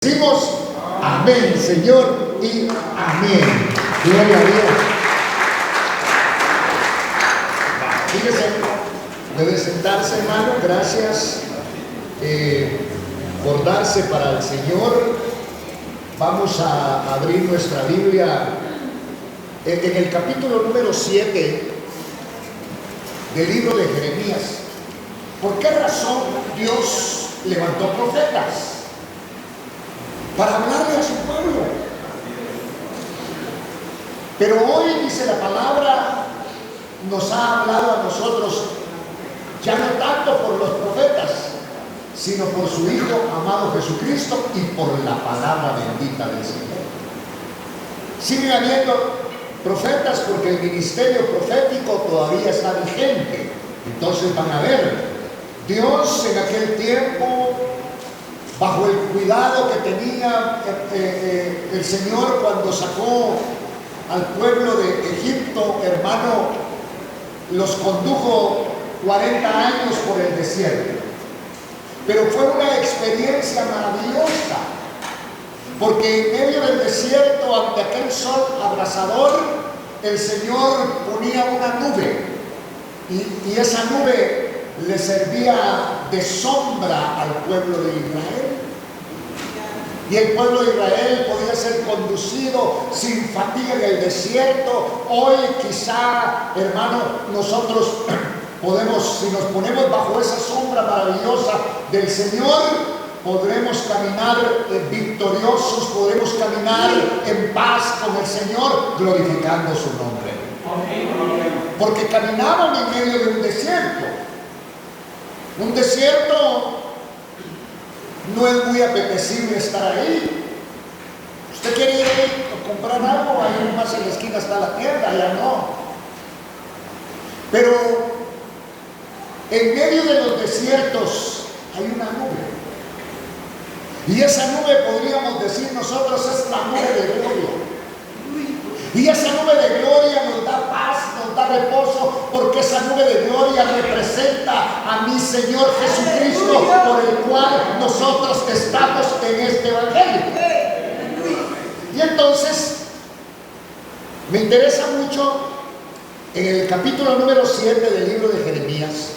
Decimos amén, Señor, y amén. Gloria a Dios. Fíjese, debe sentarse, hermano. Gracias por darse para el Señor. Vamos a abrir nuestra Biblia en el capítulo número 7 del libro de Jeremías. ¿Por qué razón Dios levantó profetas? Para hablarle a su pueblo. Pero hoy, dice la palabra, nos ha hablado a nosotros, ya no tanto por los profetas, sino por su Hijo amado Jesucristo y por la palabra bendita del Señor. Siguen habiendo profetas porque el ministerio profético todavía está vigente. Entonces van a ver, Dios en aquel tiempo, bajo el cuidado que tenía el Señor cuando sacó al pueblo de Egipto, hermano, los condujo 40 años por el desierto. Pero fue una experiencia maravillosa, porque en medio del desierto, ante aquel sol abrasador, el Señor ponía una nube, y esa nube le servía de sombra al pueblo de Israel. Y el pueblo de Israel podía ser conducido sin fatiga en el desierto. Hoy quizá, hermano, nosotros podemos, si nos ponemos bajo esa sombra maravillosa del Señor, podremos caminar victoriosos, podremos caminar en paz con el Señor, glorificando su nombre. Porque caminaban en medio de un desierto. Un desierto no es muy apetecible estar ahí. Usted quiere ir a comprar algo, ahí más en la esquina está la tienda, ya no. Pero en medio de los desiertos hay una nube. Y esa nube, podríamos decir nosotros, es la nube de gloria. Y esa nube de gloria nos da paz, nos da reposo, porque esa nube de gloria representa a mi Señor Jesucristo, por el cual nosotros estamos en este evangelio. Y entonces me interesa mucho en el capítulo número 7 del libro de Jeremías.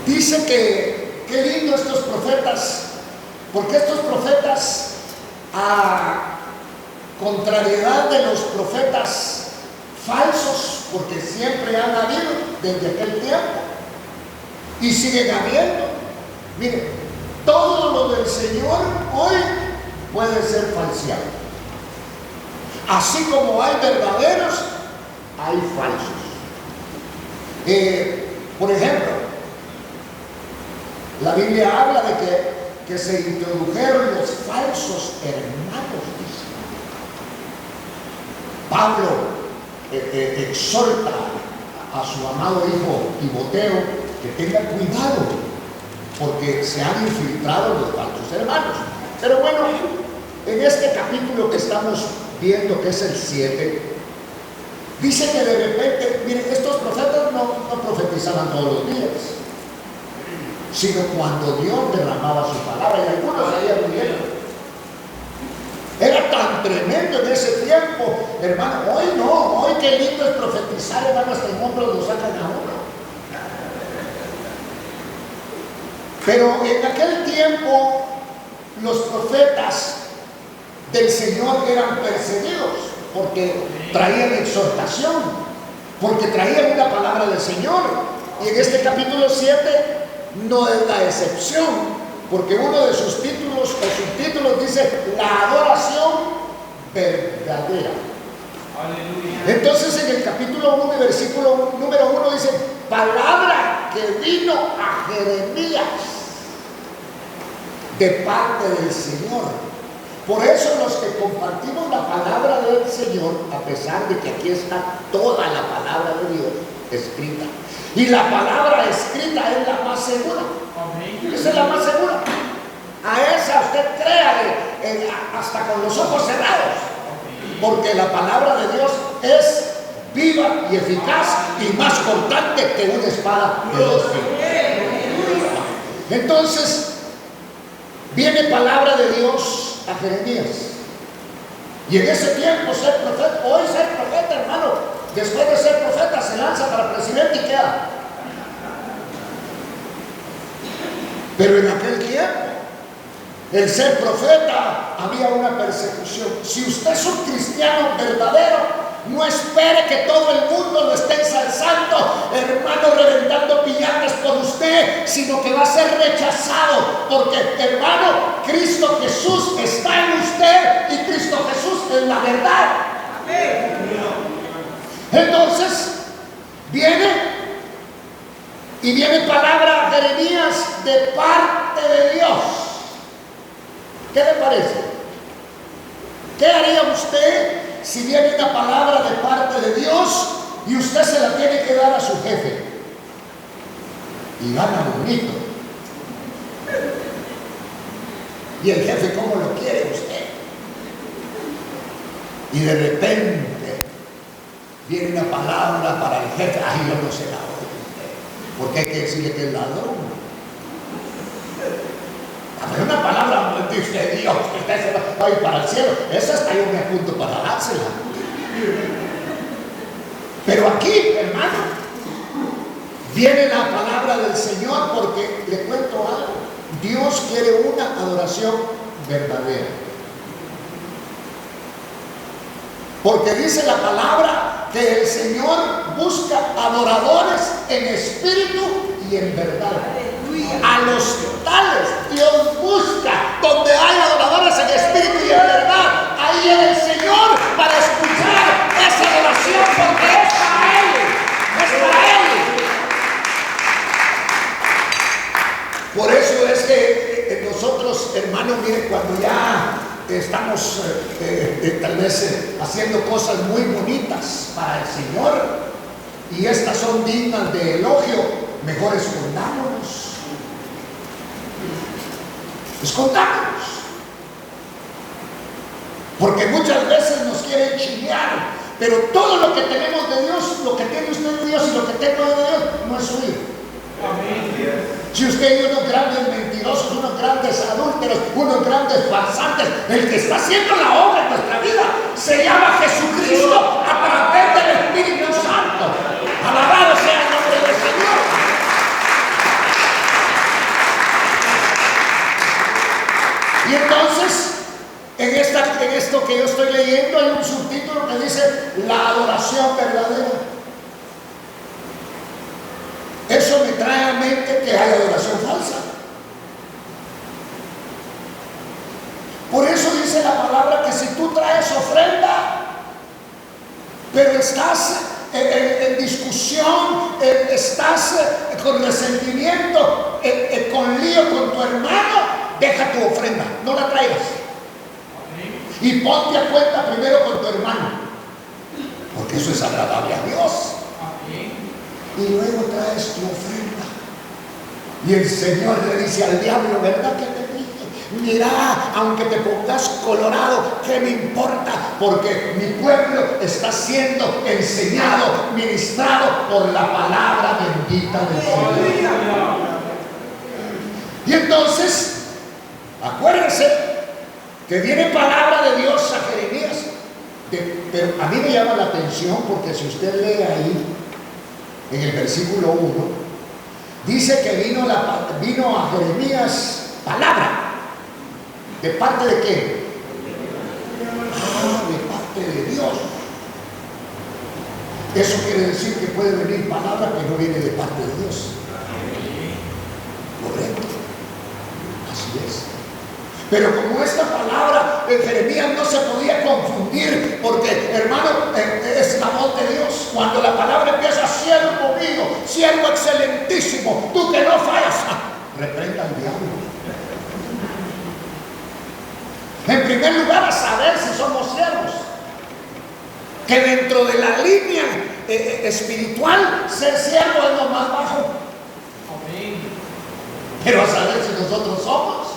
Dice que qué lindo estos profetas, porque estos profetas, contrariedad de los profetas falsos, porque siempre han habido desde aquel tiempo y siguen habiendo. Miren, todo lo del Señor hoy puede ser falseado. Así como hay verdaderos, hay falsos. Por ejemplo, la Biblia habla de que se introdujeron los falsos hermanos. Pablo exhorta a su amado hijo Timoteo que tenga cuidado, porque se han infiltrado los falsos hermanos. Pero bueno, en este capítulo que estamos viendo, que es el 7, dice que de repente, miren, estos profetas no profetizaban todos los días, sino cuando Dios derramaba su palabra, y algunos salían huyendo. Era tan tremendo en ese tiempo, hermano. Hoy no, hoy qué lindo es profetizar, hermano, hasta en hombros lo sacan a uno. Pero en aquel tiempo los profetas del Señor eran perseguidos, porque traían exhortación, porque traían una palabra del Señor. Y en este capítulo 7 no es la excepción, porque uno de sus títulos o subtítulos dice la adoración verdadera. Aleluya. Entonces en el capítulo 1 y versículo número 1 dice palabra que vino a Jeremías de parte del Señor. Por eso los que compartimos la palabra del Señor, a pesar de que aquí está toda la palabra de Dios escrita, y la palabra escrita es la más segura. Esa es la más segura. A esa usted créale hasta con los ojos cerrados, porque la palabra de Dios es viva y eficaz y más cortante que una espada de dos filos. Entonces viene palabra de Dios a Jeremías. Y en ese tiempo ser profeta, hoy ser profeta, hermano, después de ser profeta se lanza para presidente y queda. Pero en aquel tiempo, el ser profeta, había una persecución. Si usted es un cristiano verdadero, no espere que todo el mundo lo esté ensalzando, hermano, reventando piñatas por usted, sino que va a ser rechazado, porque, hermano, Cristo Jesús está en usted y Cristo Jesús es la verdad. Entonces, viene palabra a Jeremías de parte de Dios. ¿Qué le parece? ¿Qué haría usted si viene una palabra de parte de Dios y usted se la tiene que dar a su jefe? Y gana bonito. ¿Y el jefe cómo lo quiere usted? Y de repente viene una palabra para el jefe. Ay, yo no se la doy a usted, porque hay que decirle que es ladrón. Pero una palabra de usted, Dios, que usted se va a ir para el cielo, esa está yo me apunto para dársela. Pero aquí, hermano, viene la palabra del Señor, porque le cuento algo. Dios quiere una adoración verdadera. Porque dice la palabra que el Señor busca adoradores en espíritu y en verdad. A los tales Dios busca, donde hay adoradores en espíritu y en verdad. Ahí es el Señor para escuchar esa adoración, porque es para Él. Es para Él. Por eso es que nosotros, hermanos, miren, cuando ya estamos tal vez haciendo cosas muy bonitas para el Señor, y estas son dignas de elogio, mejor escondámonos. Escondámonos. Porque muchas veces nos quieren chinear, pero todo lo que tenemos de Dios, lo que tiene usted de Dios y lo que tengo de Dios, no es suyo. Si usted es unos grandes mentirosos, unos grandes adúlteros, unos grandes farsantes, el que está haciendo la obra en nuestra vida se llama Jesucristo a través del Espíritu Santo. Alabado sea el nombre del Señor. Y entonces, en esto que yo estoy leyendo, hay un subtítulo que dice la adoración verdadera. Eso me trae a mente que hay adoración falsa. Por eso dice la palabra que si tú traes ofrenda, pero estás en discusión, estás con resentimiento, con lío con tu hermano, deja tu ofrenda, no la traigas. Y ponte a cuenta primero con tu hermano, porque eso es agradable a Dios. Y luego traes tu ofrenda. Y el Señor le dice al diablo, ¿verdad que te dije? Mira, aunque te pongas colorado, ¿qué me importa? Porque mi pueblo está siendo enseñado, ministrado por la palabra bendita del Señor. Y entonces, acuérdense que viene palabra de Dios a Jeremías. Pero a mí me llama la atención, porque si usted lee ahí, en el versículo 1, dice que vino a Jeremías palabra. ¿De parte de qué? De parte de Dios. Eso quiere decir que puede venir palabra que no viene de parte de Dios. Correcto. Así es. Pero como esta palabra de Jeremías no se podía confundir, porque, hermano, es la voz de Dios. Cuando la palabra empieza, siervo mío, siervo excelentísimo, tú que no fallas, reprenda al diablo. En primer lugar, a saber si somos siervos. Que dentro de la línea espiritual, ser siervo es lo más bajo. Pero a saber si nosotros somos.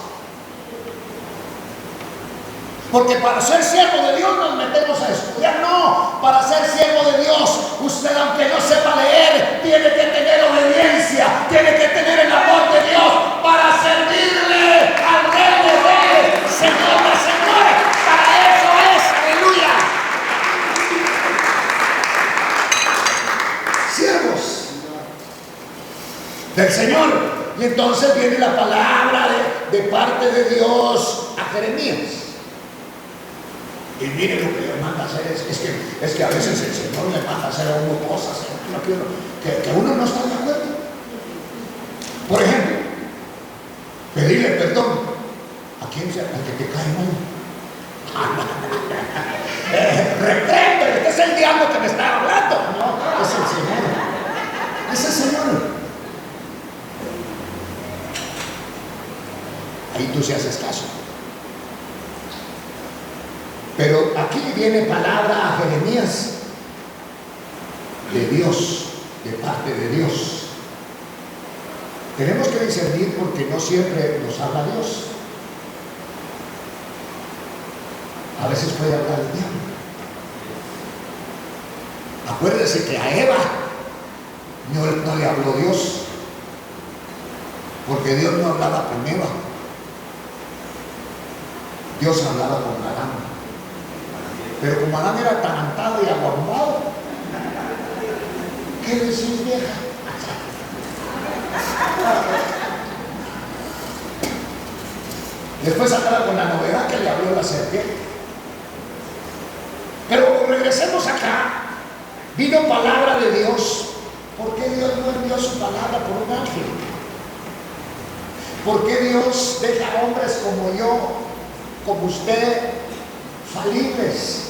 Porque para ser siervo de Dios nos metemos a estudiar. No, para ser siervo de Dios, usted aunque no sepa leer, tiene que tener obediencia, tiene que tener el amor de Dios para servirle al Rey de del Señor. Y entonces viene la palabra de parte de Dios a Jeremías. Y mire lo que le manda a hacer. Es que a veces el Señor le manda a hacer a uno cosas que uno no está de acuerdo. Por ejemplo, pedirle perdón a quien sea, al que te cae mal. Repréndele, este es el diablo que me está hablando. No, es el Señor. Es el Señor. Ahí tú sí haces caso. Pero aquí viene palabra a Jeremías de Dios, de parte de Dios. Tenemos que discernir porque no siempre nos habla Dios. A veces puede hablar el diablo. Acuérdese que a Eva no le habló Dios, porque Dios no hablaba con Eva. Dios hablaba con Adán. Pero como Adán era atarantado y aguardado, ¿qué decís, vieja? Después acaba con la novedad que le abrió la serpiente. Pero regresemos acá. Vino palabra de Dios. ¿Por qué Dios no envió su palabra por un ángel? ¿Por qué Dios deja hombres como yo, como usted, falibles,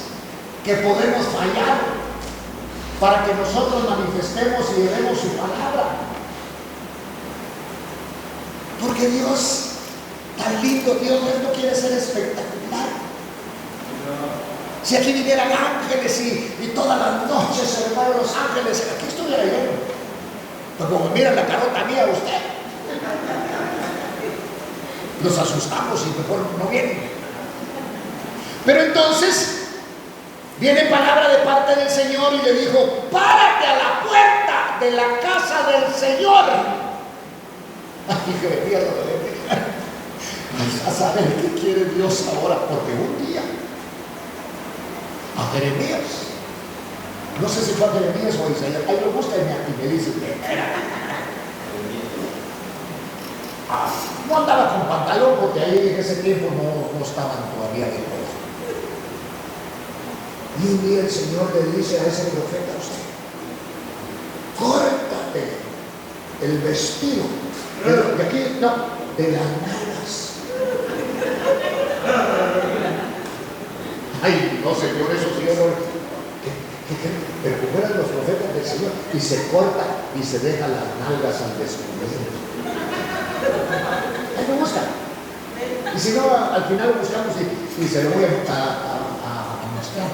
que podemos fallar, para que nosotros manifestemos y llevemos su palabra? Porque Dios, tan lindo, Dios no quiere ser espectacular. Si aquí vinieran ángeles y todas las noches, hermano, los ángeles, aquí estuviera lleno. Pero como miran la carota mía, usted, nos asustamos y mejor no vienen. Pero entonces viene palabra de parte del Señor y le dijo: párate a la puerta de la casa del Señor. Ay, Jeremías, lo que le dije, a saber qué quiere Dios ahora, porque un día a Jeremías, no sé si fue a Jeremías o a Isaías, ahí lo busca y me dice: no andaba con pantalón, porque ahí en ese tiempo no estaban todavía de todo. Y un día el Señor le dice a ese profeta: córtate el vestido de aquí, no, de las nalgas. Ay, no, Señor, eso sí, pero como eran los profetas del Señor, y se corta y se deja las nalgas al descubierto. Ahí lo buscan. Y si no, al final lo buscamos y se lo voy a mostrar.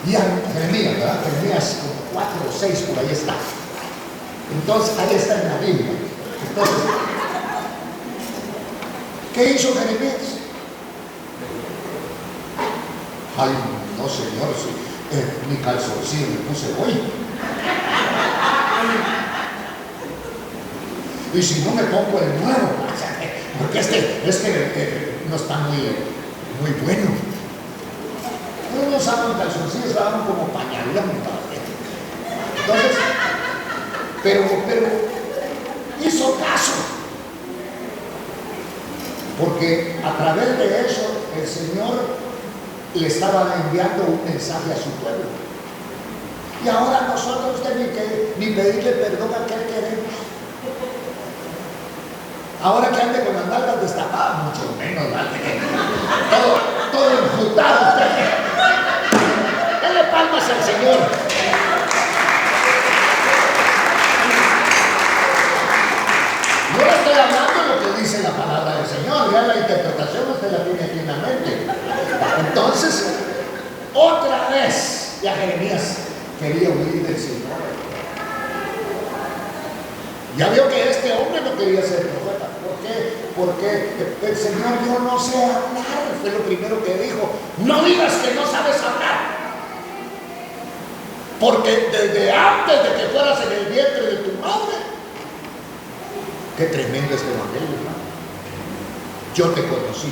Y a Jeremías, ¿verdad? Jeremías como 4 o 6 por ahí está. Entonces, ahí está en la Biblia. Entonces, ¿qué hizo Jeremías? Ay, no, Señor, mi calzoncillo me puse hoy. Y si no me pongo el nuevo, porque este no está muy bueno. No usaban calzoncillos, usaban como pañalón. Entonces, pero hizo caso, porque a través de eso el Señor le estaba enviando un mensaje a su pueblo. Y ahora nosotros ni pedirle perdón a quien queremos. Ahora que ande con las nalgas destapadas, mucho menos, ¿vale? Todo imputado. Dale palmas al Señor. Yo le estoy hablando de lo que dice la palabra del Señor. Ya la interpretación usted la tiene aquí en la mente. Entonces, otra vez, ya Jeremías quería huir del Señor. Ya vio que este hombre no quería ser profeta. ¿Por qué? Porque el Señor, yo no sé hablar. Fue lo primero que dijo. No digas que no sabes hablar. Porque desde antes de que fueras en el vientre de tu madre. Qué tremendo este evangelio, ¿no? Yo te conocí.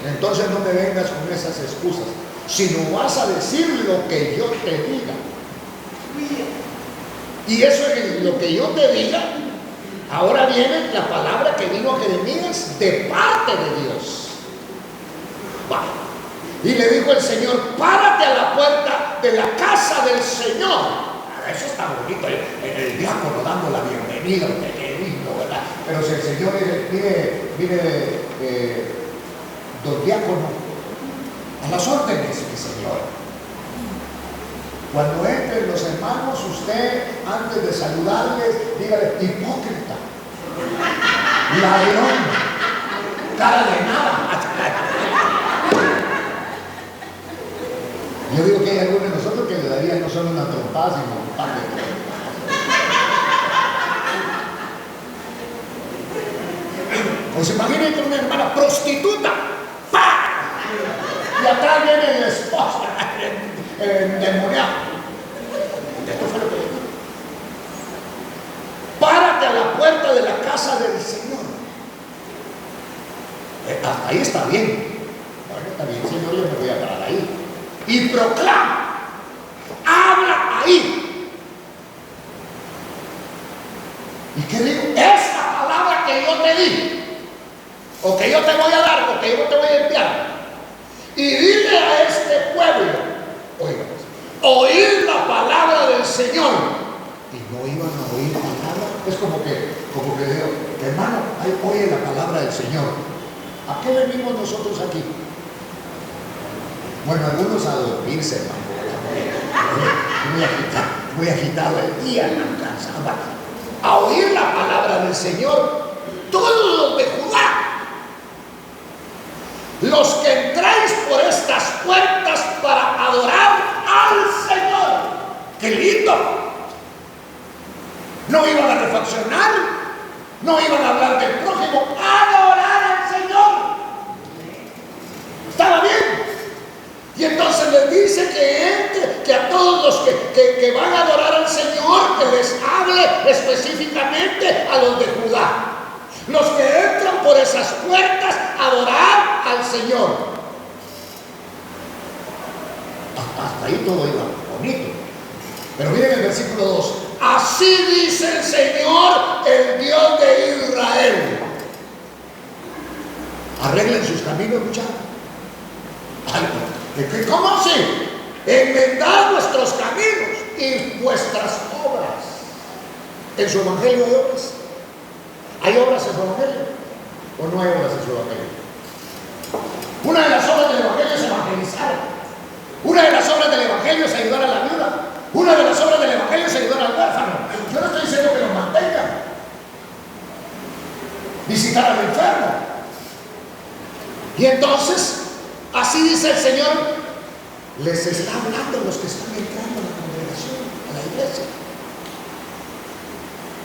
Entonces no me vengas con esas excusas, sino vas a decir lo que yo te diga. Y eso es lo que yo te diga. Ahora viene la palabra que vino a Jeremías de parte de Dios. Va. Y le dijo el Señor: párate a la puerta de la casa del Señor. Eso está bonito, el diácono dando la bienvenida, qué lindo, ¿verdad? Pero si el Señor dice: mire, don diácono, a las órdenes, mi Señor. Cuando entren los hermanos, usted, antes de saludarles, dígale: hipócrita, ladrón, cara de nada. Yo digo que hay algunos de nosotros que le darían no solo una trompada, sino un par de trompadas. O se imaginen con una hermana prostituta, ¡pah! Y atrás viene el esposo, endemoniado. Esto fue lo que le dijo: párate a la puerta de la casa del Señor. Hasta ahí está bien. Bueno, está bien, Señor, yo me voy a parar ahí. Y proclama, habla ahí. ¿Y qué digo? Esta palabra que yo te di, o que yo te voy a dar, o que yo te voy a enviar, y dile a este pueblo: oigan, oír la palabra del Señor. Y no iban a oír palabra. Es como que digo: hermano, ahí oye la palabra del Señor. ¿A qué venimos nosotros aquí? Bueno, algunos a dormirse, hermano. Muy agitado el día, cansado. A oír la palabra del Señor, todos los de Judá, los que entráis por estas puertas para adorar al Señor. ¡Qué lindo! No iban a reflexionar, no iban a hablar del prójimo, adorar al Señor. Estaba bien. Y entonces les dice que a todos los que van a adorar al Señor, que les hable específicamente a los de Judá. Los que entran por esas puertas a adorar al Señor. Hasta ahí todo iba bonito. Pero miren el versículo 2. Así dice el Señor, el Dios de Israel. Arreglen sus caminos, muchachos. ¿Cómo así? Enmendad vuestros caminos y vuestras obras. ¿En su evangelio hay obras? ¿Hay obras en su evangelio? ¿O no hay obras en su evangelio? Una de las obras del evangelio es evangelizar. Una de las obras del evangelio es ayudar a la viuda. Una de las obras del evangelio es ayudar al huérfano. Yo no estoy diciendo que lo mantengan. Visitar al enfermo. Y entonces, así dice el Señor, les está hablando a los que están entrando a la congregación, a la iglesia.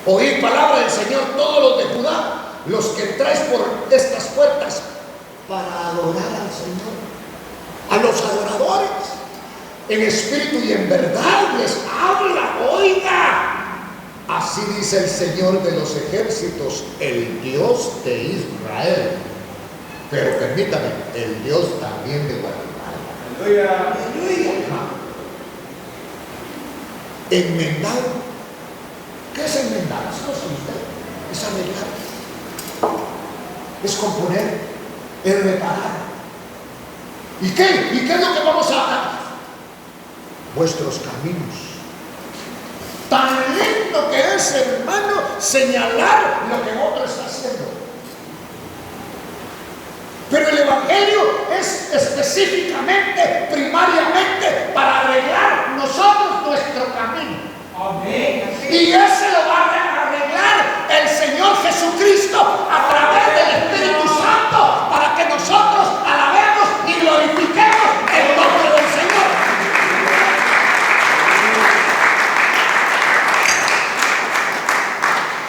Oíd palabra del Señor todos los de Judá, los que entráis por estas puertas para adorar al Señor, a los adoradores, en espíritu y en verdad les habla. Oiga, así dice el Señor de los ejércitos, el Dios de Israel. Pero permítame, el Dios también de Guatemala. Aleluya. Enmendar. ¿Qué es enmendar? ¿No sabe usted? Es arreglar. Es componer. Es reparar. ¿Y qué? ¿Y qué es lo que vamos a hacer? Vuestros caminos. Tan lindo que es, hermano, señalar lo que otro está haciendo. Pero el evangelio es específicamente, primariamente, para arreglar nosotros nuestro camino. Amén. Y ese lo va a arreglar el Señor Jesucristo a través del Espíritu Santo, para que nosotros alabemos y glorifiquemos el nombre del Señor.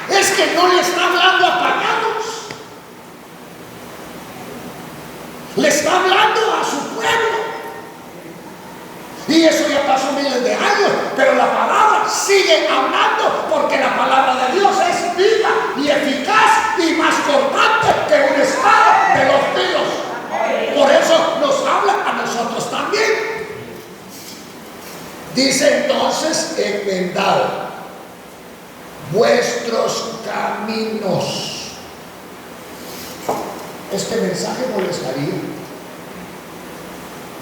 Es que no le está hablando a paganos. Le está hablando a su pueblo. Y eso ya pasó miles de años, pero la palabra sigue hablando, porque la palabra de Dios es viva y eficaz y más cortante que una espada de dos filos. Por eso nos habla a nosotros también. Dice entonces, enmendad. vuestros caminos. Este mensaje molestaría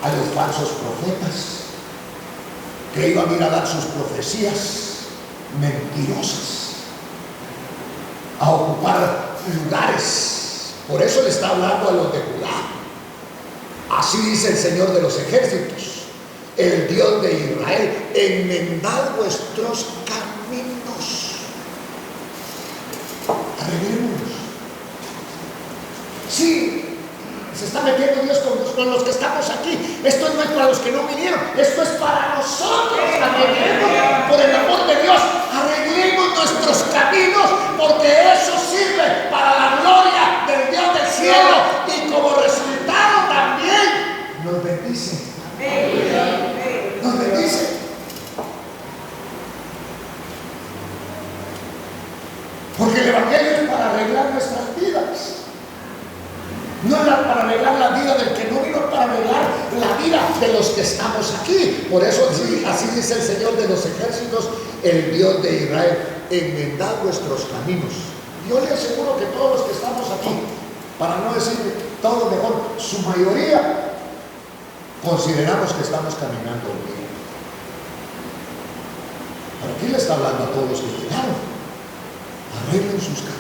a los falsos profetas que iban a ir a dar sus profecías mentirosas, a ocupar lugares. Por eso le está hablando a los de Judá. Así dice el Señor de los ejércitos, el Dios de Israel: enmendad vuestros caminos. Arreglémonos. Sí, se está metiendo Dios con los que estamos aquí. Esto no es para los que no vinieron, esto es para nosotros. Arreglemos, por el amor de Dios, arreglemos nuestros caminos, porque eso sirve para la gloria del Dios del cielo, y como resultado también nos bendice. Nos bendice. Porque el Evangelio es para arreglar nuestras vidas. No es para arreglar la vida del que no vino, para arreglar la vida de los que estamos aquí. Por eso así dice el Señor de los ejércitos, el Dios de Israel: enmendad vuestros caminos. Yo le aseguro que todos los que estamos aquí, para no decir todos mejor, su mayoría, consideramos que estamos caminando bien. Pero aquí le está hablando a todos los que llegaron: arreglen sus caminos.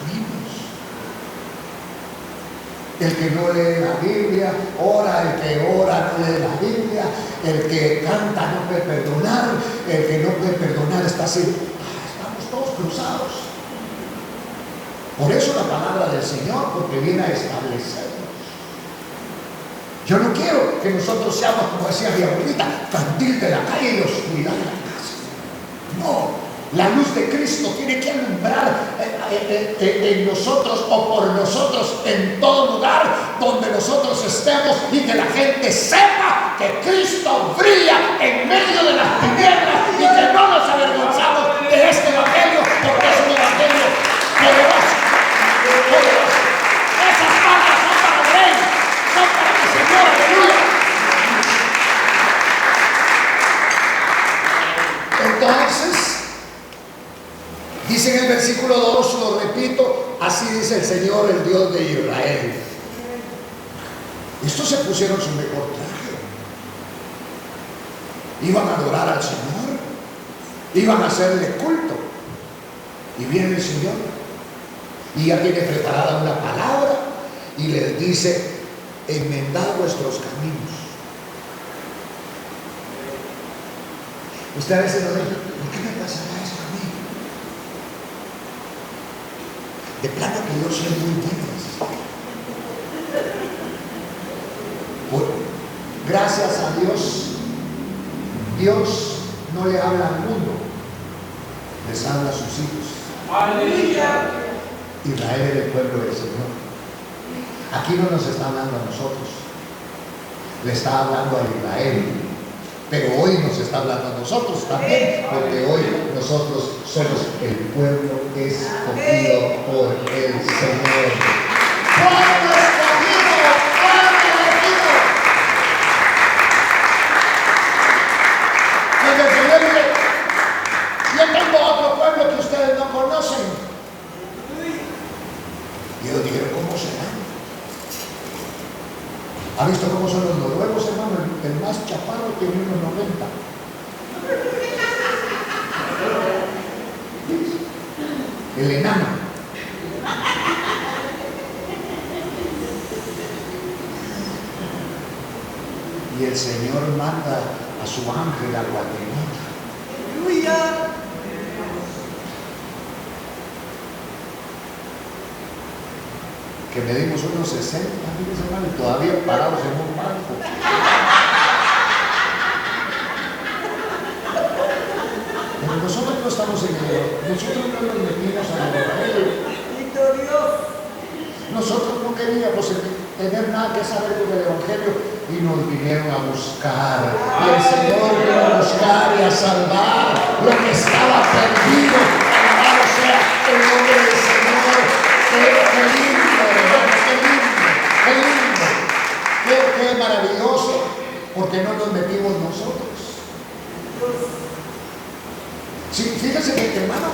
El que no lee la Biblia ora, el que ora no lee la Biblia, el que canta no puede perdonar, el que no puede perdonar está así. Estamos todos cruzados. Por eso la palabra del Señor, porque viene a establecernos. Yo no quiero que nosotros seamos, como decía mi abuelita, candil de la calle y oscuridad de la casa. No. La luz de Cristo tiene que alumbrar en nosotros o por nosotros en todo lugar donde nosotros estemos, y que la gente sepa que Cristo brilla en medio de las tinieblas y que no nos avergonzamos de este Evangelio, porque es un Evangelio poderoso, poderoso. Esas palabras son para el Rey, son para mi Señor, aleluya. Entonces, dice en el versículo 2, lo repito, así dice el Señor, el Dios de Israel. Estos se pusieron su mejor traje. Iban a adorar al Señor, iban a hacerle culto. Y viene el Señor y ya tiene preparada una palabra y les dice: enmendad vuestros caminos. Usted a veces nos dice: ¿por qué me pasará esto a mí? De plano que yo soy muy bueno. Gracias a Dios, Dios no le habla al mundo, les habla a sus hijos. ¡Aleluya! Israel es el pueblo del Señor. Aquí no nos está hablando a nosotros, le está hablando a Israel. Pero hoy nos está hablando a nosotros también, porque hoy nosotros somos el pueblo escogido por el Señor. ¡Pueblo escogido! ¡Pueblo elegido! Cuando el Señor dice: yo tengo otro pueblo que ustedes no conocen. Y ellos dijeron: ¿cómo será? ¿Ha visto cómo son los noruegos, hermano? El más chaparro tiene 1,90. El enano. Y el Señor manda a su ángel a Guatemala. ¡Aleluya! Que medimos unos 60, hermanos, y todavía parados en un banco. Pero nosotros no estamos en el... Nosotros no nos metimos al Evangelio. Nosotros no queríamos tener nada que saber con el Evangelio y nos vinieron a buscar. Y el Señor vino a buscar y a salvar lo que estaba perdido. Alabado sea el nombre del Señor. ¡Qué lindo, hermano! ¡Qué lindo! ¡Qué maravilloso! Porque no nos metimos nosotros. Sí, fíjese que, hermano,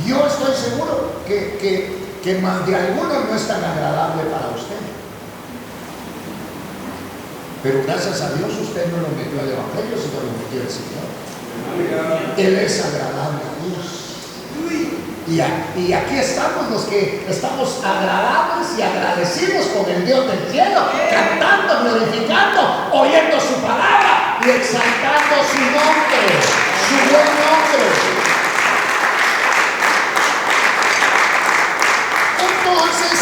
Yo estoy seguro que más de algunos no es tan agradable para usted. Pero gracias a Dios usted no lo metió al Evangelio, sino lo metió el Señor. Él es agradable a Dios. Y aquí estamos los que estamos agradables y agradecidos con el Dios del cielo, cantando, glorificando, oyendo su palabra y exaltando su nombre, su buen nombre. Entonces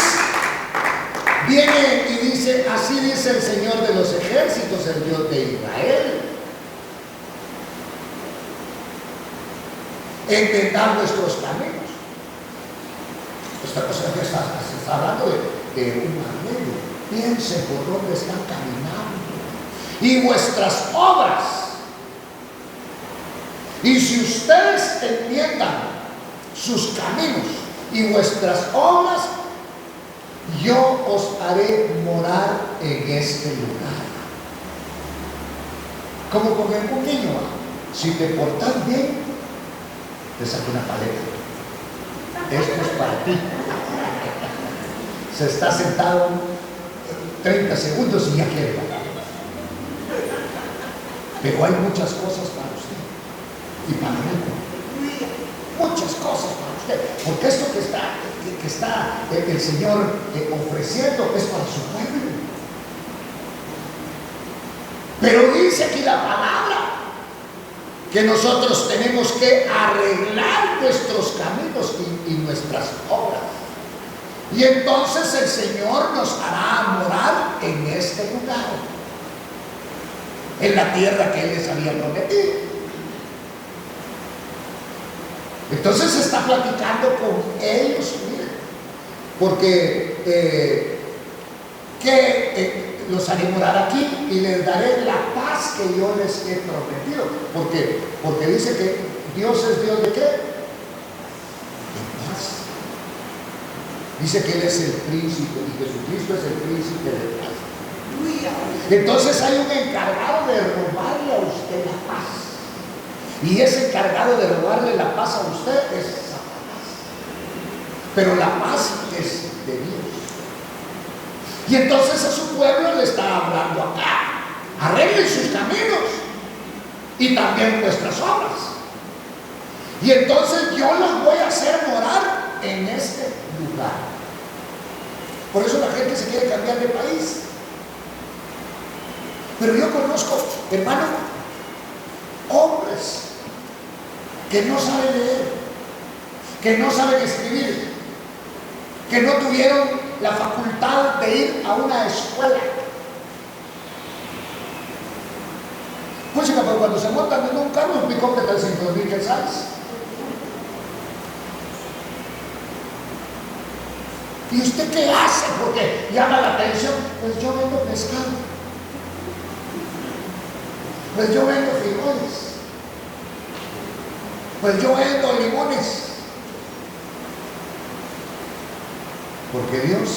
viene y dice, así dice el Señor de los ejércitos, el Dios de Israel: entendad nuestros caminos. Esta cosa que se está hablando de un arreglo. Piensen por dónde están caminando y vuestras obras. Y si ustedes entiendan sus caminos y vuestras obras, yo os haré morar en este lugar. Como con un niño, si te portas bien, te saco una paleta. Esto es para ti. Se está sentado 30 segundos y ya quiere pagar. Pero hay muchas cosas para usted y para mí. Muchas cosas para usted. Porque esto que está el Señor ofreciendo es para su pueblo. Pero dice aquí la palabra que nosotros tenemos que arreglar nuestros caminos y nuestras obras. Y entonces el Señor nos hará morar en este lugar, en la tierra que Él les había prometido. Entonces se está platicando con ellos, miren, porque los haré morar aquí y les daré la paz que yo les he prometido. Porque dice que Dios es Dios de qué? De paz. Dice que Él es el príncipe y Jesucristo es el príncipe de paz. Entonces hay un encargado de robarle a usted la paz. Y ese encargado de robarle la paz a usted es Satanás. Pero la paz es de Dios. Y entonces a su pueblo le está hablando acá: arreglen sus caminos y también vuestras obras. Y entonces yo los voy a hacer morar en este lugar. Por eso la gente se quiere cambiar de país. Pero yo conozco, hermano, hombres que no saben leer, que no saben escribir, que no tuvieron la facultad de ir a una escuela. Pues cuando se montan en un carro, un pick-up de 300,000 quetzales. ¿Y usted qué hace? Porque llama la atención. Pues yo vendo pescado, pues yo vendo frijoles, pues yo vendo limones. Porque Dios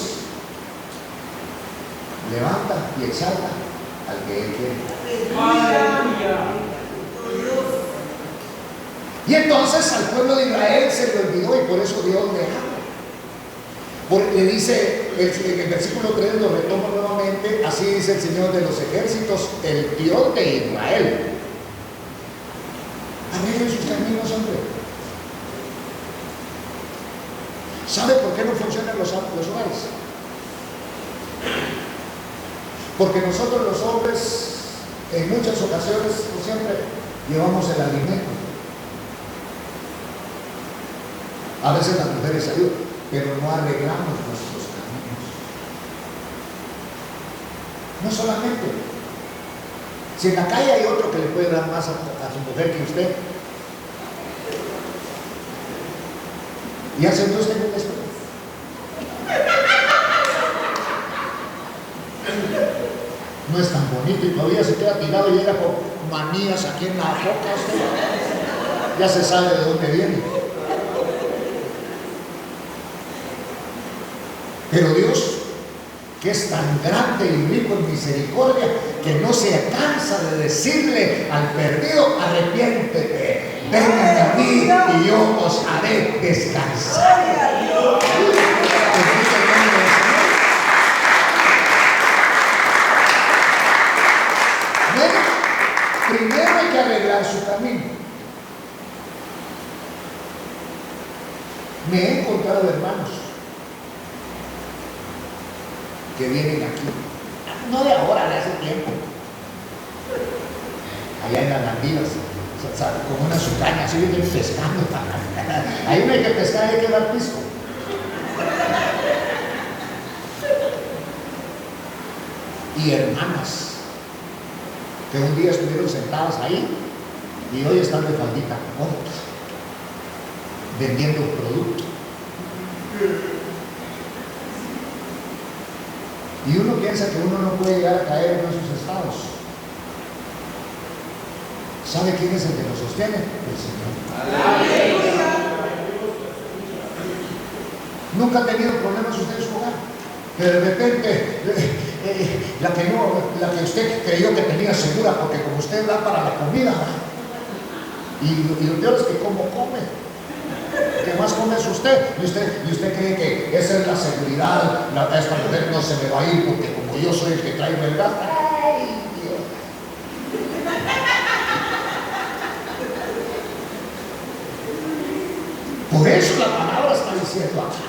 levanta y exalta al que Él quiere. Y entonces al pueblo de Israel se le olvidó y por eso Dios le ama. Le dice en el versículo 3, lo retomo nuevamente: así dice el Señor de los ejércitos, el Dios de Israel. Arreglen sus caminos, hombre. ¿Sabe por qué no funcionan los hogares? Porque nosotros los hombres en muchas ocasiones, no siempre, llevamos el alimento. A veces las mujeres ayudan, pero no arreglamos nuestros caminos. No solamente, si en la calle hay otro que le puede dar más a su mujer que usted, y hace Dios tengo un espejo. No es tan bonito y todavía se queda tirado y llega con manías aquí en la boca. Usted ya se sabe de dónde viene. Pero Dios, que es tan grande y rico en misericordia, que no se cansa de decirle al perdido: arrepiéntete, vengan a mí y yo os haré descansar. Primero hay que arreglar su camino. Me he encontrado hermanos que vienen aquí, no de ahora, de hace tiempo, allá en las Landivas, con una sucaña, así vienen pescando. Ahí no hay que pescar, hay que dar pisco. Y hermanas que un día estuvieron sentadas ahí y hoy están de faldita corta, vendiendo un producto. Y uno piensa que uno no puede llegar a caer en esos estados. ¿Sabe quién es el que nos sostiene? El Señor. Nunca ha tenido problemas usted en su hogar, que de repente la que usted creyó que tenía segura, porque como usted da para la comida, y lo peor es que como come, que más come es usted, y usted cree que esa es la seguridad, esta mujer no se me va a ir porque como yo soy el que traigo el gas. ¡Ay, Dios! Por eso la palabra está diciendo acá: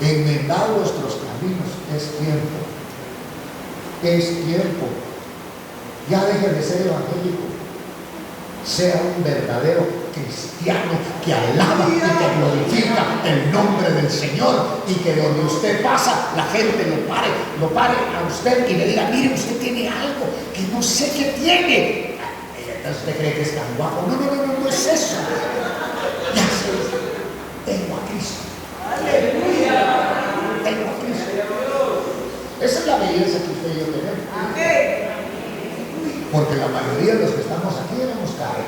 enmendad vuestros caminos, es tiempo. Es tiempo. Ya deje de ser evangélico. Sea un verdadero cristiano que alaba y que glorifica el nombre del Señor, y que donde usted pasa la gente lo pare a usted y le diga: mire, usted tiene algo que no sé qué tiene. Entonces usted cree que es tan guapo. No es eso. Ya sé, tengo a Cristo. Aleluya. Tengo a Cristo. Esa es la belleza que usted y yo tenemos. Amén. Porque la mayoría de los que estamos aquí éramos cargados.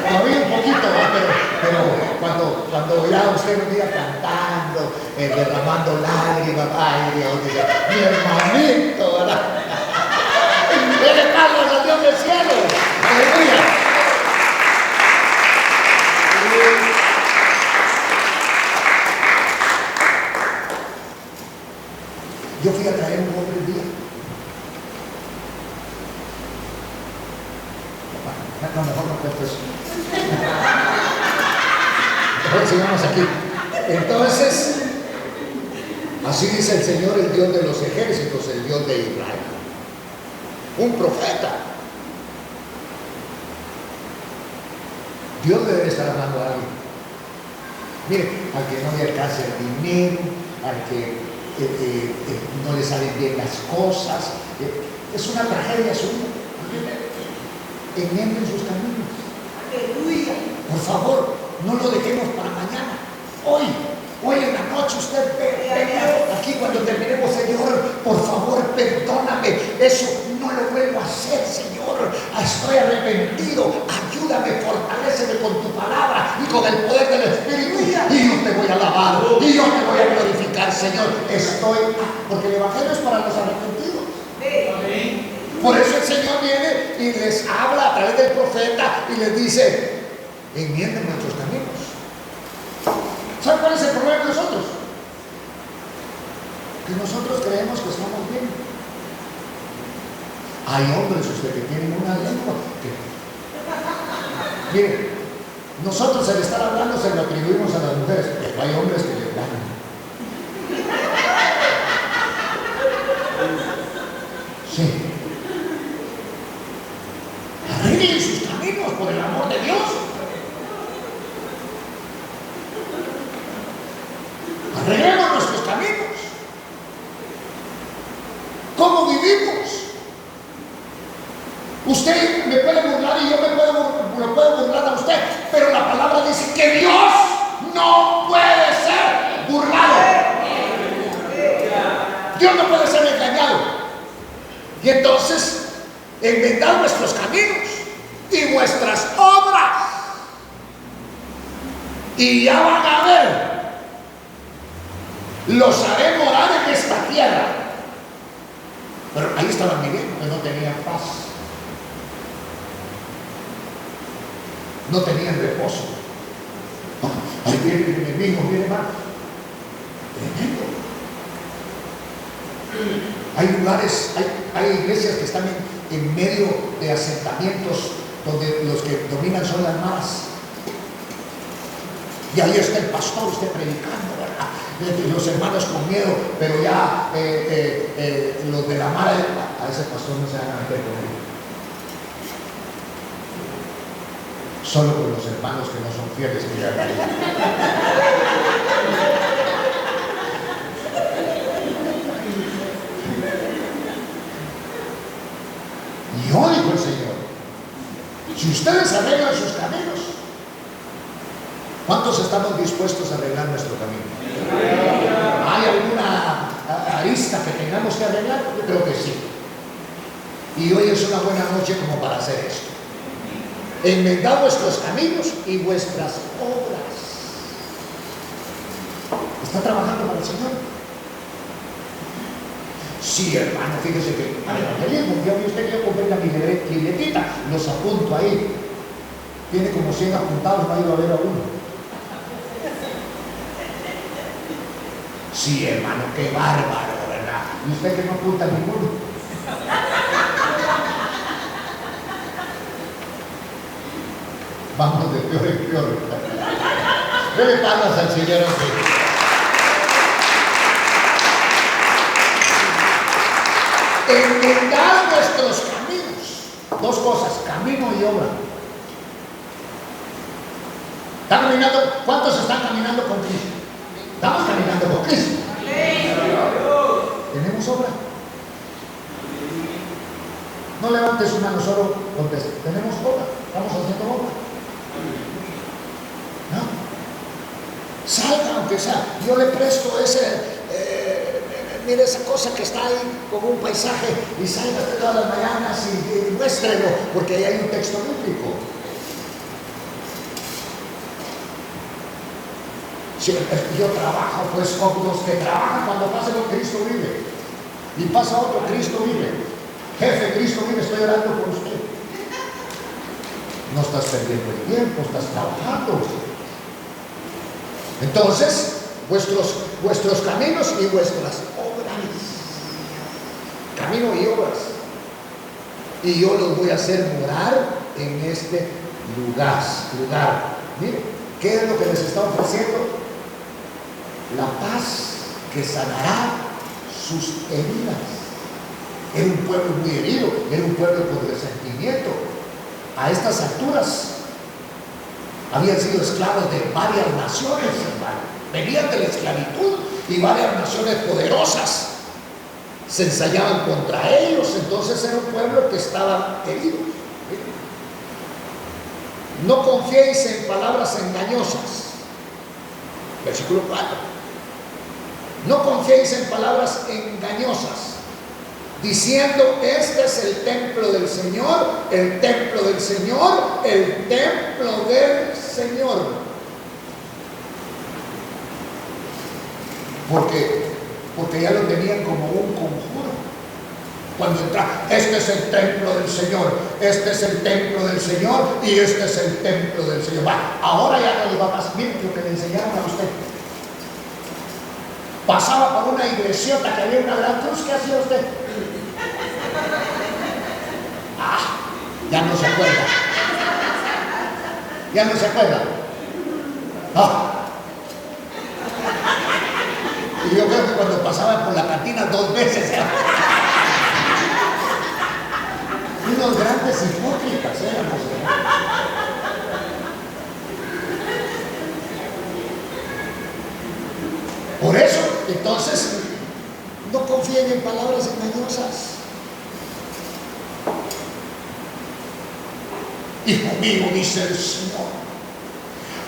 Todavía un poquito, pero cuando ya usted un día cantando, derramando lágrimas, ay Dios, dice: mi hermanito, ¿verdad? Dele palmas a Dios del cielo. Aleluya. Yo fui a traer un hombre un día. No, mejor no cuento eso. Mejor sigamos aquí. Entonces, así dice el Señor, el Dios de los ejércitos, el Dios de Israel. Un profeta. Dios debe estar hablando a alguien. Mire, al que no le alcance el dinero, al que no le salen bien las cosas, es una tragedia su vida. Enmienden sus caminos. Aleluya. Por favor, no lo dejemos para mañana. Hoy en la noche usted venga aquí cuando terminemos: Señor, por favor, perdóname, eso no lo vuelvo a hacer, Señor, estoy arrepentido, ayúdame, fortaléceme con tu palabra y con el poder del Espíritu, y yo te voy a alabar y yo te voy a glorificar, Señor. Porque el Evangelio es para los arrepentidos. Amén. Por eso el Señor viene y les habla a través del profeta y les dice: enmienden nuestros caminos. ¿Saben cuál es el problema de nosotros? Que nosotros creemos que estamos bien. Hay hombres usted que tienen una lengua que... Miren, nosotros al estar hablando se lo atribuimos a las mujeres, pero hay hombres que le ganan. Sí. Arreglen sus caminos, por el amor de Dios. Arreglemos nuestros caminos. ¿Cómo vivimos? Usted me puede burlar y yo lo puedo burlar a usted, pero la palabra dice que Dios no puede ser burlado. Dios no puede ser engañado. Y entonces, enmendad vuestros caminos y vuestras obras, y ya van a ver, los haré morar en esta tierra. Pero ahí estaban viviendo, que no tenían paz. no tenían reposo. Ahí viene el enemigo, mire hermano, tremendo. Hay lugares, hay iglesias que están en medio de asentamientos donde los que dominan son las maras. Y ahí está el pastor, usted predicando, ¿verdad? Los hermanos con miedo, pero ya los de la mara, a ese pastor no se van a meter con él. Solo con los hermanos que no son fieles, mira ahí. Y hoy dijo el Señor, si ustedes arreglan sus caminos, ¿cuántos estamos dispuestos a arreglar nuestro camino? ¿Hay alguna arista que tengamos que arreglar? Yo creo que sí. Y hoy es una buena noche como para hacer esto. Enmendad vuestros caminos y vuestras obras. ¿Está trabajando para el Señor? Sí, hermano, fíjese que al evangelismo, ya vi usted que yo compré la libretita, los apunto ahí. Tiene como 100 apuntados, no ha ido a ver a uno. Sí, hermano, qué bárbaro, ¿verdad? Y usted que no apunta ninguno. Vamos de peor en peor. Dele palmas al Señor aquí. Enmendar nuestros caminos. Dos cosas, camino y obra. ¿Están caminando? ¿Cuántos están caminando con Cristo? Estamos caminando con Cristo. ¿Tenemos obra? No levantes su mano, solo conteste. ¿Tenemos obra? ¿Estamos haciendo obra? ¿No? Salga aunque sea. Yo le presto mire esa cosa que está ahí como un paisaje y salga todas las mañanas y muéstrelo, porque ahí hay un texto bíblico. Si yo trabajo pues con los que trabajan, cuando pasa lo Cristo vive y pasa otro, Cristo vive. Jefe, Cristo vive, estoy orando por usted. No estás perdiendo el tiempo, estás trabajando. Entonces, vuestros caminos y vuestras obras. Camino y obras. Y yo los voy a hacer morar en este lugar. Mire, ¿qué es lo que les está ofreciendo? La paz que sanará sus heridas. Era un pueblo muy herido, era un pueblo con resentimiento. A estas alturas habían sido esclavos de varias naciones, hermano. Venían de la esclavitud y varias naciones poderosas se ensañaban contra ellos. Entonces era un pueblo que estaba herido. No confiéis en palabras engañosas. Versículo 4. No confiéis en palabras engañosas, diciendo, este es el templo del Señor, el templo del Señor, el templo del Señor. Porque ya lo tenían como un conjuro. Cuando entra, este es el templo del Señor, este es el templo del Señor y este es el templo del Señor. Ahora ya no le va a pasar. Miren lo que le enseñaron a usted. Pasaba por una iglesiota que había una gran cruz. ¿Qué hacía usted? Ya no se acuerda. Ya no se acuerda. Y yo creo que cuando pasaba por la cantina 2 veces, unos grandes hipócritas éramos. Por eso, entonces, no confíen en palabras engañosas. Hijo mío, dice el Señor,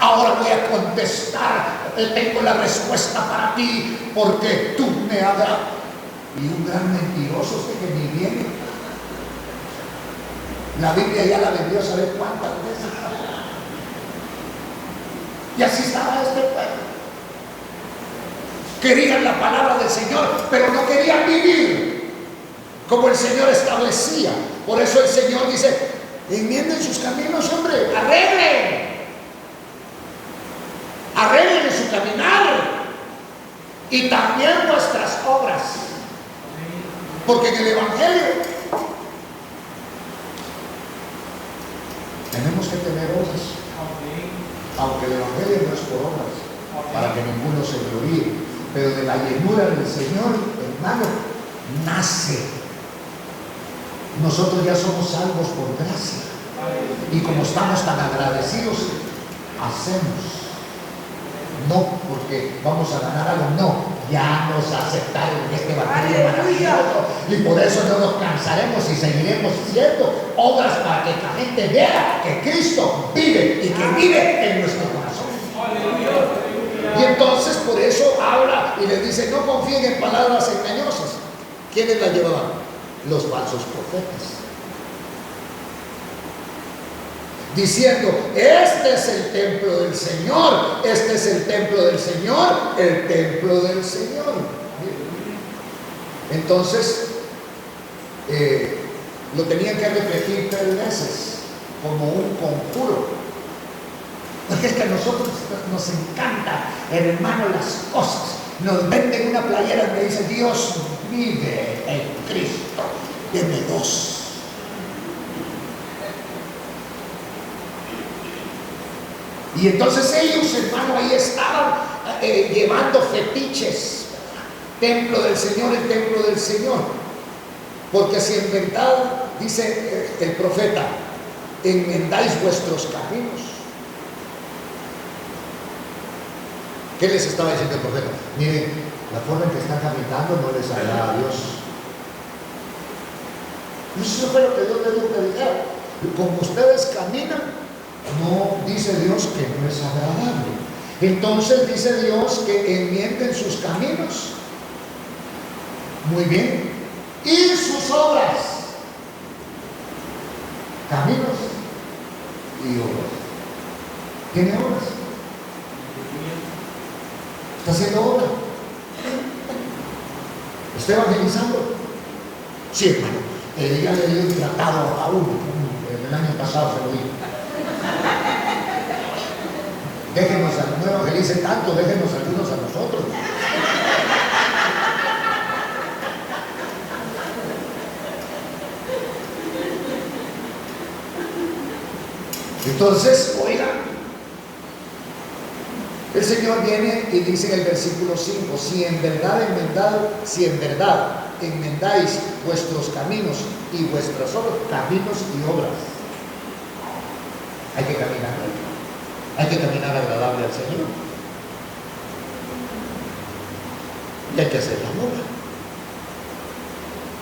ahora voy a contestar, tengo la respuesta para ti, porque tú me agradas. Y un gran mentiroso este que ni viene. La Biblia ya la vendió, ¿sabe cuántas veces? Y así estaba este pueblo. Querían la palabra del Señor, pero no querían vivir como el Señor establecía. Por eso el Señor dice, Enmienden sus caminos, hombre. Arreglen en su caminar. Y también vuestras obras. Porque en el Evangelio tenemos que tener obras. Aunque el Evangelio no es por obras, para que ninguno se gloríe. Pero de la llenura del Señor, hermano, nace. Nosotros ya somos salvos por gracia. Y como estamos tan agradecidos, hacemos. No porque vamos a ganar algo, no. Ya nos aceptaron en este evangelio maravilloso. Y por eso no nos cansaremos y seguiremos haciendo obras para que la gente vea que Cristo vive y que vive en nuestro corazón. Y entonces por eso habla y le dice: no confíen en palabras engañosas. ¿Quiénes las llevaban? Los falsos profetas. Diciendo: este es el templo del Señor, este es el templo del Señor, el templo del Señor. Entonces lo tenían que repetir 3 veces como un conjuro. Porque es que a nosotros nos encanta, hermano, las cosas. Nos venden una playera donde dice: Dios vive en Cristo. Deme 2. Y entonces ellos, hermano, ahí estaban llevando fetiches. Templo del Señor, el templo del Señor. Porque si en verdad, dice el profeta, enmendáis vuestros caminos. ¿Qué les estaba diciendo el profeta? Miren, la forma en que están caminando no les agrada a Dios. Eso fue lo que Dios les dijo que dijera. Como ustedes caminan, no, dice Dios, que no es agradable. Entonces dice Dios que enmienden sus caminos. Muy bien. Y sus obras. Caminos y obras. ¿Tiene obras? ¿Está haciendo obra? ¿Está evangelizando? Sí, hermano. Ya le dio un tratado a uno. El año pasado se lo di. Déjenos, no evangelicen tanto, déjenos algunos a nosotros. Entonces, oigan, el Señor viene y dice en el versículo 5: si en verdad enmendáis vuestros caminos y vuestras obras, caminos y obras. Hay que caminar. Hay que caminar agradable al Señor. Y hay que hacer la obra.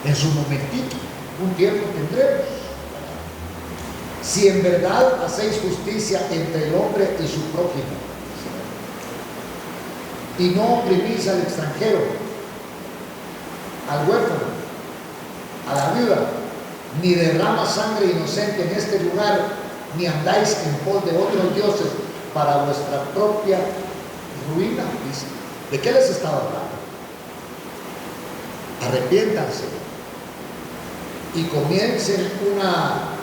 En su momentito, un tiempo tendremos. Si en verdad hacéis justicia entre el hombre y su prójimo, y no oprimís al extranjero, al huérfano, a la viuda, ni derramas sangre inocente en este lugar, ni andáis en pos de otros dioses para vuestra propia ruina. Dice. ¿De qué les estaba hablando? Arrepiéntanse y comiencen una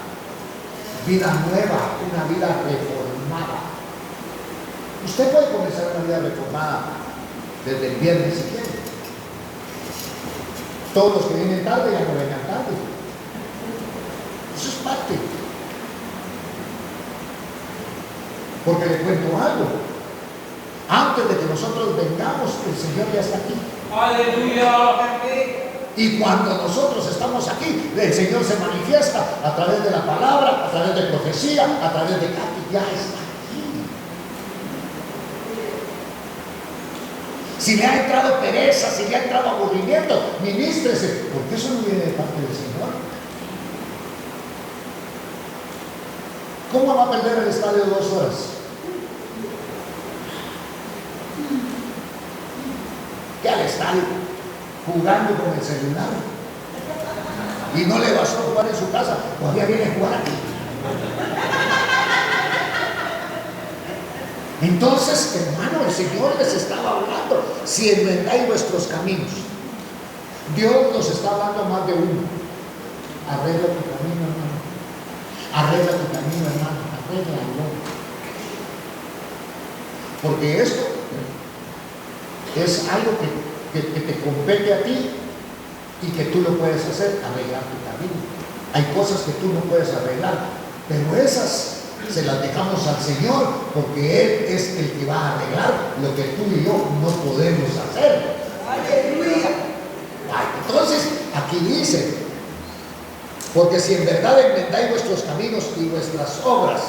vida nueva, una vida reformada. Usted puede comenzar una vida reformada desde el viernes si quiere. Todos los que vienen tarde ya no vengan tarde. Eso es parte. Porque le cuento algo. Antes de que nosotros vengamos, el Señor ya está aquí. Aleluya. Y cuando nosotros estamos aquí, el Señor se manifiesta a través de la palabra, a través de profecía, a través de Katy, ya está aquí. Si le ha entrado pereza, si le ha entrado aburrimiento, ministrese, porque eso no viene de parte del Señor. ¿Cómo va a perder el estadio 2 horas? ¿Qué al estadio? Jugando con el celular. Y no le bastó jugar en su casa, todavía viene a jugar aquí. Entonces, hermano, el Señor les estaba hablando: si enmendáis vuestros caminos. Dios nos está hablando más de uno. Arregla tu camino, hermano. Arregla tu camino, hermano, arréglalo. Porque esto es algo que te compete a ti y que tú lo puedes hacer, arreglar tu camino. Hay cosas que tú no puedes arreglar, pero esas se las dejamos al Señor, porque Él es el que va a arreglar lo que tú y yo no podemos hacer. ¡Aleluya! Entonces, aquí dice: porque si en verdad enmendáis vuestros caminos y vuestras obras,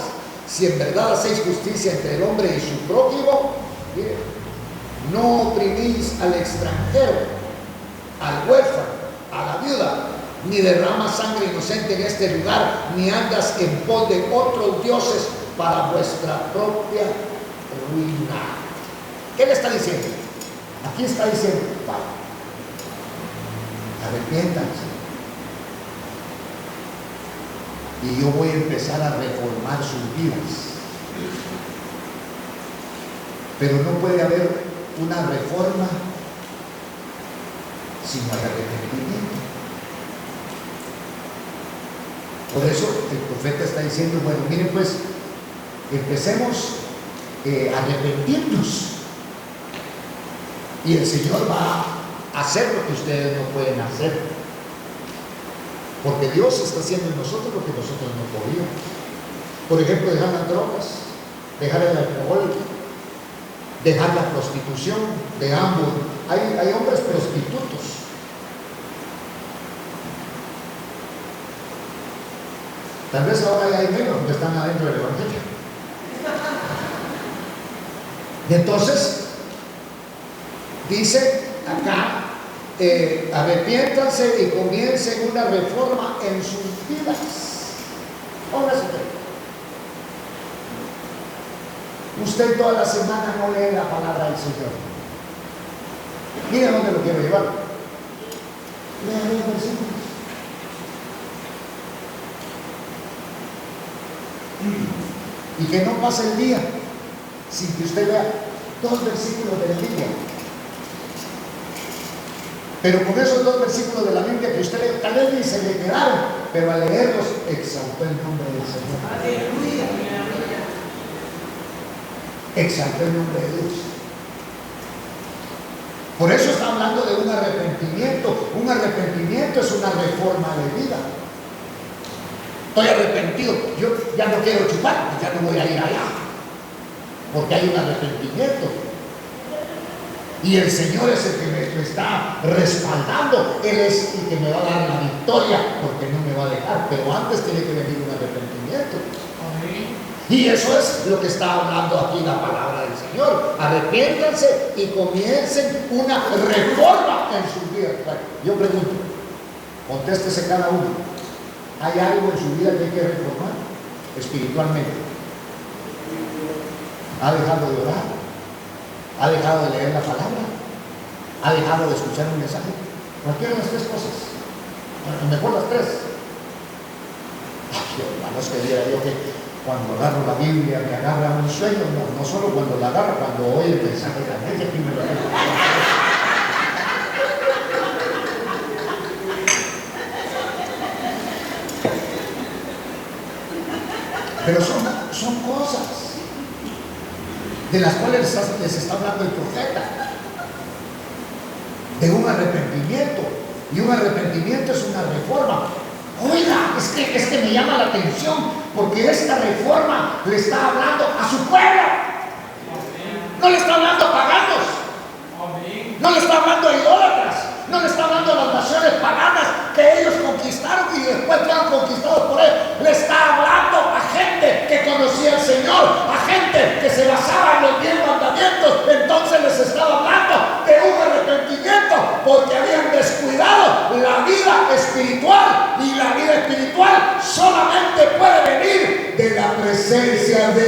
si en verdad hacéis justicia entre el hombre y su prójimo, miren, no oprimís al extranjero, al huérfano, a la viuda, ni derramas sangre inocente en este lugar, ni andas en pos de otros dioses para vuestra propia ruina. ¿Qué le está diciendo? Aquí está diciendo: arrepiéntanse, y yo voy a empezar a reformar sus vidas. Pero no puede haber una reforma sin arrepentimiento. Por eso el profeta está diciendo: bueno, miren, pues empecemos a arrepentirnos, y el Señor va a hacer lo que ustedes no pueden hacer, porque Dios está haciendo en nosotros lo que nosotros no podíamos. Por ejemplo, dejar las drogas, dejar el alcohol, dejar la prostitución. De ambos hay hombres prostitutos. Tal vez ahora hay menos que están adentro del evangelio. Y entonces dice acá: arrepiéntanse y comiencen una reforma en sus vidas. Póngase. Usted toda la semana no lee la palabra del Señor. Mira dónde lo quiero llevar. Lea los versículos. Y que no pase el día sin que usted vea 2 versículos de la Biblia. Pero con esos 2 versículos de la Biblia que usted lee, tal vez ni se le quedaron, pero al leerlos exaltó el nombre del Señor. Aleluya. Exaltó el nombre de Dios. Por eso está hablando de un arrepentimiento. Un arrepentimiento es una reforma de vida. Estoy arrepentido, yo ya no quiero chupar, ya no voy a ir allá, porque hay un arrepentimiento. Y el Señor es el que me está respaldando. Él es el que me va a dar la victoria, porque no me va a dejar. Pero antes tiene que venir un arrepentimiento. Y eso es lo que está hablando aquí la palabra del Señor. Arrepiéntanse y comiencen una reforma en sus vidas. Bueno, yo pregunto, contéstese cada uno: ¿hay algo en su vida que hay que reformar espiritualmente? ¿Ha dejado de orar? ¿Ha dejado de leer la palabra? ¿Ha dejado de escuchar un mensaje? Cualquiera de las 3 cosas. A lo mejor las 3. Ay, hermanos, que diría yo que cuando agarro la Biblia me agarra un sueño. No solo cuando la agarro, cuando oye el mensaje de la iglesia, aquí me lo digo. Pero son cosas de las cuales les está hablando el profeta, de un arrepentimiento. Y un arrepentimiento es una reforma. Oiga, es que me llama la atención, porque esta reforma le está hablando a su pueblo. No le está hablando a paganos, no le está hablando a idólatras, no le está hablando a las naciones paganas que ellos conquistaron y después fueron conquistados por él. Le está hablando a gente que conocía al Señor, a gente que se basaba en los 10 mandamientos. Entonces les estaba hablando de un arrepentimiento, porque habían descuidado la vida espiritual, y la vida espiritual solamente puede venir de la presencia de